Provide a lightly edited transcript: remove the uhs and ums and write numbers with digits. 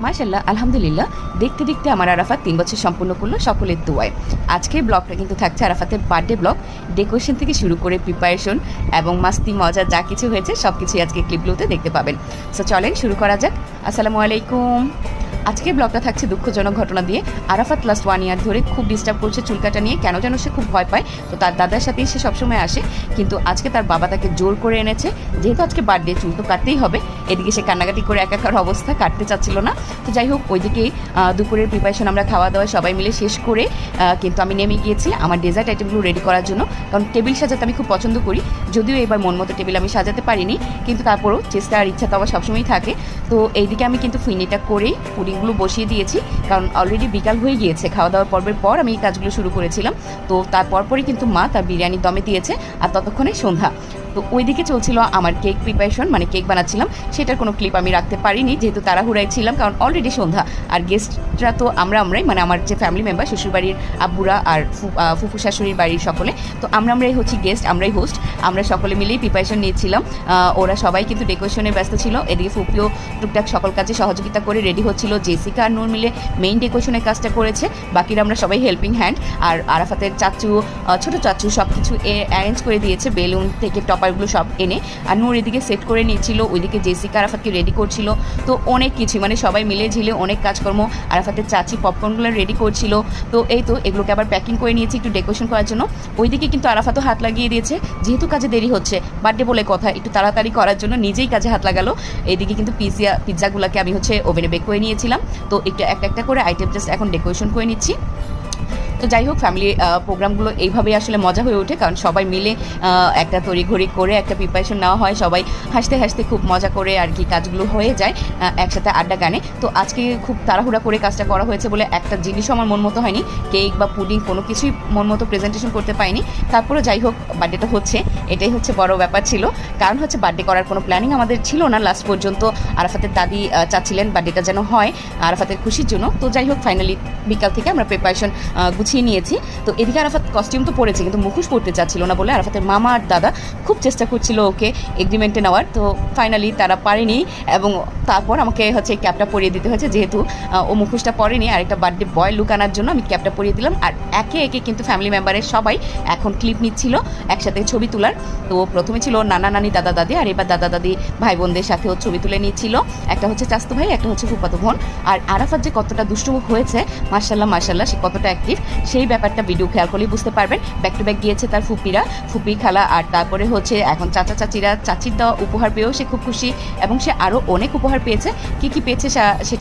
মাশাআল্লাহ আলহামদুলিল্লাহ দেখতে দেখতে আমার আরাফাত 3 বছর সম্পূর্ণ করলো সকলের দোয়ায়। আজকের ব্লগটা কিন্তু থাকছে আরাফাতের বার্থডে ব্লগ। ডেকোরেশন থেকে শুরু করে প্রিপারেশন এবং মাস্তি মজা যা কিছু হয়েছে সব কিছুই আজকে ক্লিপগুলোতে দেখতে পাবেন। সো চলেন শুরু করা যাক। আসসালামু আলাইকুম। আজকের ব্লগটা থাকছে দুঃখজনক ঘটনা দিয়ে। আরাফাত লাস্ট 1 ইয়ার ধরে খুব ডিস্টার্ব করছে চুলকাটা নিয়ে, কেন যেন সে খুব ভয় পায়। তো তার দাদার সাথেই সে সবসময় আসে, কিন্তু আজকে তার বাবা তাকে জোর করে এনেছে, যেহেতু আজকে বার্থডে চুল তো কাটতেই হবে। এদিকে সে কান্নাকাটি করে একাকার অবস্থা, কাটতে চাচ্ছিল না। তো যাই হোক, ওইদিকেই দুপুরের প্রিপারেশন আমরা খাওয়া দাওয়া সবাই মিলে শেষ করে কিন্তু আমি নেমে গিয়েছি আমার ডেজার্ট আইটেমগুলো রেডি করার জন্য, কারণ টেবিল সাজাতে আমি খুব পছন্দ করি। যদিও এবার মন মতো টেবিল আমি সাজাতে পারিনি, কিন্তু তারপরও চেষ্টা আর ইচ্ছা তো আমার সবসময়ই থাকে। তো এইদিকে আমি কিন্তু ফিনিটা করেই পুডিংগুলো বসিয়ে দিয়েছি, কারণ অলরেডি বিকাল হয়ে গিয়েছে। খাওয়া দাওয়ার পর্বের পর আমি এই কাজগুলো শুরু করেছিলাম। তো তারপরই কিন্তু মা তার বিরিয়ানি দমে দিয়েছে, আর ততক্ষণে সন্ধ্যা। তো ওইদিকে চলছিল আমার কেক প্রিপারেশন, মানে কেক বানাচ্ছিলাম। সেটার কোনো ক্লিপ আমি রাখতে পারিনি, যেহেতু তাড়াহুড়ায় ছিলাম, কারণ অলরেডি সন্ধ্যা। আর গেস্টরা তো আমরাই, মানে আমার যে ফ্যামিলি মেম্বার, শ্বশুরবাড়ির আব্বুরা আর ফুফু শাশুড়ির বাড়ির সকলে। তো আমরাই হচ্ছি গেস্ট, আমরাই হোস্ট। আমরা সকলে মিলেই প্রিপারেশন নিয়েছিলাম। ওরা সবাই কিন্তু ডেকোরেশনে ব্যস্ত ছিল। এদিকে ফুপিও টুকটাক সকল কাজে সহযোগিতা করে রেডি হচ্ছিল। জেসিকা আর নূর মিলে মেইন ডেকোরেশনের কাজটা করেছে, বাকিরা আমরা সবাই হেল্পিং হ্যান্ড। আর আরাফাতের চাচু, ছোটো চাচু সব কিছু অ্যারেঞ্জ করে দিয়েছে, বেলুন থেকে টপারগুলো সব এনে। আর নূর এদিকে সেট করে নিচ্ছিল, ওইদিকে জেসিকা আরাফাতকে রেডি করছিল। তো অনেক কিছু, মানে সবাই মিলে ঝিলে অনেক কাজকর্ম। আরাফাতের চাচি পপকর্নগুলো রেডি করছিল। তো এই তো এগুলোকে আবার প্যাকিং করে নিয়েছি একটু ডেকোরেশন করার জন্য। ওইদিকে কিন্তু আরাফাতও হাত লাগিয়ে দিয়েছে, যেহেতু কাজে দেরি হচ্ছে, বার্থডে বলে কথা, একটু তাড়াতাড়ি করার জন্য নিজেই কাজে হাত লাগালো। এইদিকে কিন্তু পিৎজাগুলোকে আমি ওভেনে বেক করে নিয়েছিলাম। তো একটু একটা করে আইটেম জাস্ট এখন ডেকোরেশন করে নিচ্ছি। তো যাই হোক, ফ্যামিলি প্রোগ্রামগুলো এইভাবেই আসলে মজা হয়ে ওঠে, কারণ সবাই মিলে একটা তড়িঘড়ি করে একটা প্রিপারেশন নেওয়া হয়, সবাই হাসতে হাসতে খুব মজা করে আর কি কাজগুলো হয়ে যায় একসাথে আড্ডা গানে। তো আজকে খুব তাড়াহুড়া করে কাজটা করা হয়েছে বলে একটা জিনিসও আমার মন মতো হয়নি, কেক বা পুডিং কোনো কিছুই মন মতো প্রেজেন্টেশন করতে পাইনি। তারপরে যাই হোক, বার্থডেটা হচ্ছে, এটাই হচ্ছে বড় ব্যাপার ছিল। কারণ হচ্ছে বার্থডে করার কোনো প্ল্যানিং আমাদের ছিল না লাস্ট পর্যন্ত। আরাফাতের দাদি চাচ্ছিলেন বার্থডেটা যেন হয় আরাফাতের খুশির জন্য। তো যাই হোক, ফাইনালি বিকাল থেকে আমরা প্রিপারেশন গুছিয়ে নিয়েছি। তো এদিকে আরাফাত কস্টিউম তো পরেছে, কিন্তু মুখোশ পরতে চাচ্ছিল না বলে আরাফাতের মামা আর দাদা খুব চেষ্টা করছিল ওকে এগ্রিমেন্টে নেওয়ার। তো ফাইনালি তারা পারেনি, এবং তারপর আমাকে হচ্ছে ক্যাপটা পরিয়ে দিতে হয়েছে, যেহেতু ও মুখোশটা পরেনি। আরেকটা বার্থডে বয় লুক আনার জন্য আমি ক্যাপটা পরিয়ে দিলাম। আর একে একে কিন্তু ফ্যামিলি মেম্বারের সবাই এখন ক্লিপ নিচ্ছিল একসাথে ছবি তোলার। তো প্রথমে ছিল নানা নানি দাদা দাদি, আর এবার দাদা দাদি ভাই বোনদের সাথেও ছবি তুলে নিচ্ছিল। একটা হচ্ছে চাস্তো ভাই, একটা হচ্ছে ফুফাতো বোন। আর আরাফাত যে কতটা দুষ্টু হয়েছে, মাশাল্লাহ মাশাল্লাহ, সে কতটা অ্যাক্টিভ, সেই ব্যাপারটা ভিডিও খেয়াল করলেই বুঝতে পারবেন। ব্যাক টু ব্যাক গিয়েছে তার ফুপি খালা, আর তারপরে হচ্ছে এখন চাচা চাচিরা। চাচির দেওয়া উপহার পেয়েও সে খুব খুশি, এবং সে আরও অনেক উপহার পেয়েছে। কী পেয়েছে সেটা